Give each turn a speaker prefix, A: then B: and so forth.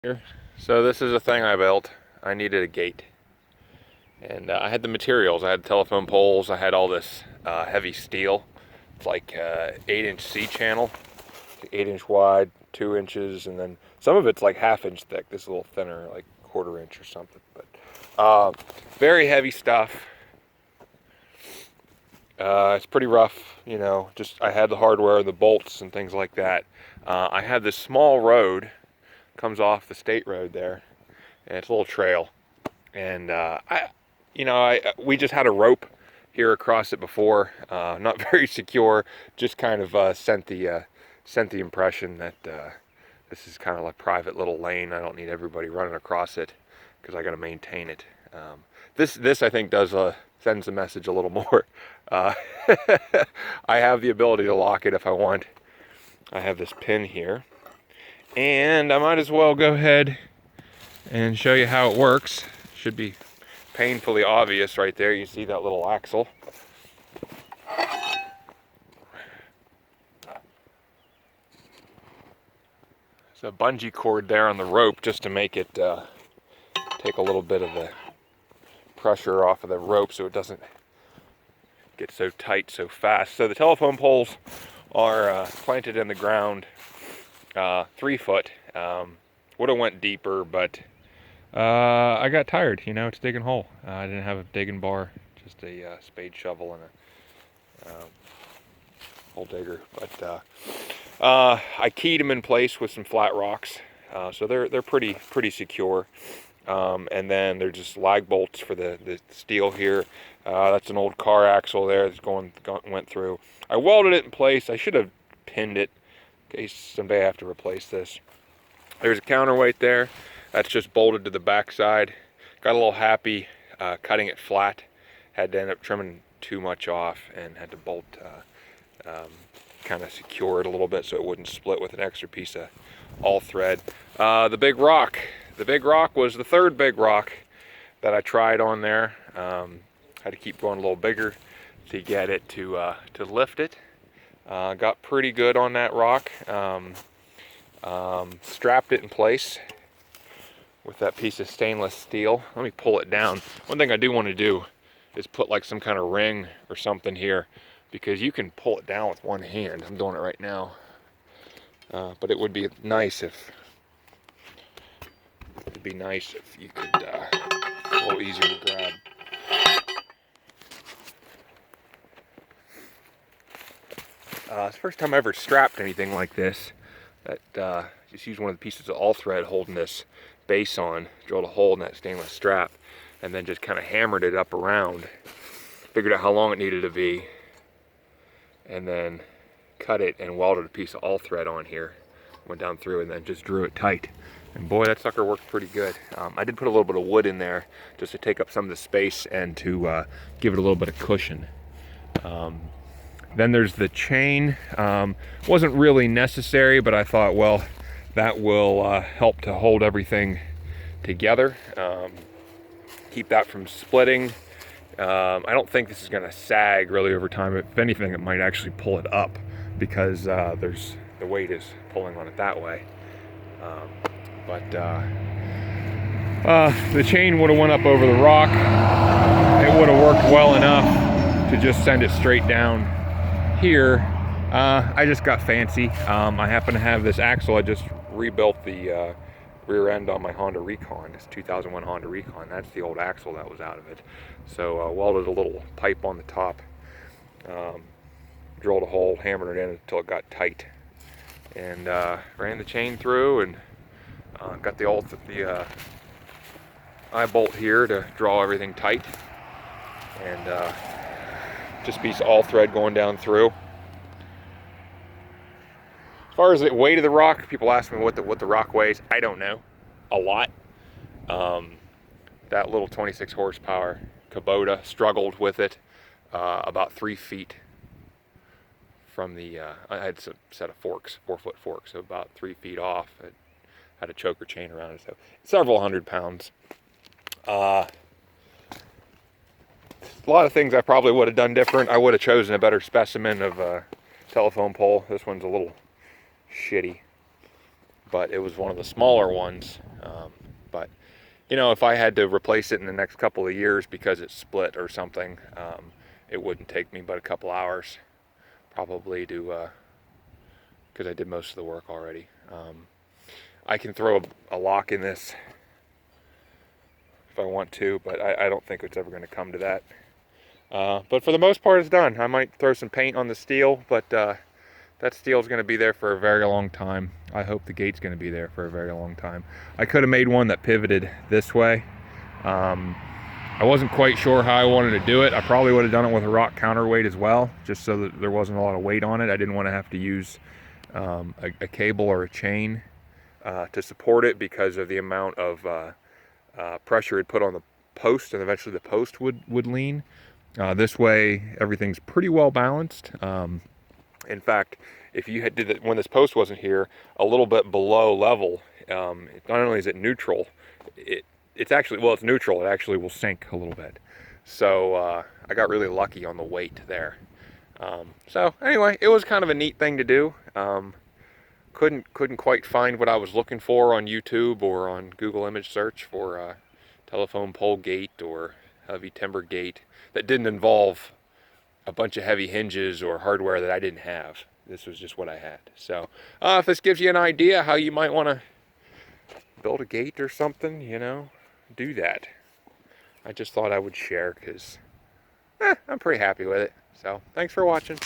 A: Here. So this is a thing I built. I needed a gate. And I had the materials. I had telephone poles. I had all this heavy steel. It's like 8-inch C-channel, 8-inch wide, 2 inches, and then some of it's like half-inch thick. This is a little thinner, like quarter-inch or something. But very heavy stuff. It's pretty rough, you know. Just I had the hardware, the bolts, and things like that. I had this small road, comes off the state road there, and it's a little trail. And we just had a rope here across it before, not very secure. Just kind of sent the impression that this is kind of like a private little lane. I don't need everybody running across it because I got to maintain it. This I think does sends the message a little more. I have the ability to lock it if I want. I have this pin here, and I might as well go ahead and show you how it works. Should be painfully obvious right there. You see that little axle. There's a bungee cord there on the rope just to make it take a little bit of the pressure off of the rope so it doesn't get so tight so fast. So the telephone poles are planted in the ground 3 foot. Would have went deeper, but I got tired, you know, it's digging hole. I didn't have a digging bar, just a spade shovel and a hole digger. But I keyed them in place with some flat rocks, so they're pretty secure. And then they're just lag bolts for the steel here. That's an old car axle there that's went through. I welded it in place. I should have pinned it in case someday I have to replace this. There's a counterweight there. That's just bolted to the back side. Got a little happy cutting it flat. Had to end up trimming too much off and had to bolt kind of secure it a little bit so it wouldn't split with an extra piece of all thread. The big rock. The big rock was the third big rock that I tried on there. Had to keep going a little bigger to get it to lift it. Got pretty good on that rock. Strapped it in place with that piece of stainless steel. Let me pull it down. One thing I do want to do is put like some kind of ring or something here, because you can pull it down with one hand. I'm doing it right now. But it would be nice if you could a little easier to grab. It's the first time I ever strapped anything like this. Just used one of the pieces of all thread holding this base on, drilled a hole in that stainless strap, and then just kind of hammered it up around. Figured out how long it needed to be, and then cut it and welded a piece of all thread on here. Went down through and then just drew it tight. And boy, that sucker worked pretty good. I did put a little bit of wood in there just to take up some of the space and to give it a little bit of cushion. Then there's the chain. Wasn't really necessary, but I thought, well, that will help to hold everything together. Keep that from splitting. I don't think this is going to sag really over time. If anything, it might actually pull it up because the weight is pulling on it that way. But the chain would have went up over the rock. It would have worked well enough to just send it straight down here. I just got fancy. I happen to have this axle. I just rebuilt the rear end on my Honda Recon. It's 2001 Honda Recon. That's the old axle that was out of it. So welded a little pipe on the top, drilled a hole, hammered it in until it got tight, and ran the chain through and got the eye bolt here to draw everything tight, and just a piece of all thread going down through. As far as the weight of the rock, people ask me what the rock weighs. I don't know. A lot. That little 26 horsepower Kubota struggled with it about 3 feet from the, I had a set of forks, 4-foot forks, so about 3 feet off. It had a choker chain around it, so several hundred pounds. A lot of things I probably would have done different. I would have chosen a better specimen of telephone pole. This one's a little shitty. but it was one of the smaller ones. But you know, if I had to replace it in the next couple of years because it split or something, it wouldn't take me but a couple hours probably to, because I did most of the work already. I can throw a lock in this if I want to, but I don't think it's ever going to come to that. But for the most part, it's done. I might throw some paint on the steel, but that steel is going to be there for a very long time. I hope the gate's going to be there for a very long time. I could have made one that pivoted this way. I wasn't quite sure how I wanted to do it. I probably would have done it with a rock counterweight as well, just so that there wasn't a lot of weight on it. I didn't want to have to use a cable or a chain to support it because of the amount of pressure it put on the post, and eventually the post would lean. This way, everything's pretty well balanced. In fact, if you did it when this post wasn't here, a little bit below level, not only is it neutral, it's actually, well, it's neutral. It actually will sink a little bit. So I got really lucky on the weight there. So anyway, it was kind of a neat thing to do. Couldn't quite find what I was looking for on YouTube or on Google image search for telephone pole gate or heavy timber gate that didn't involve a bunch of heavy hinges or hardware that I didn't have. This was just what I had. So if this gives you an idea how you might want to build a gate or something, you know, do that. I just thought I would share because I'm pretty happy with it. So thanks for watching.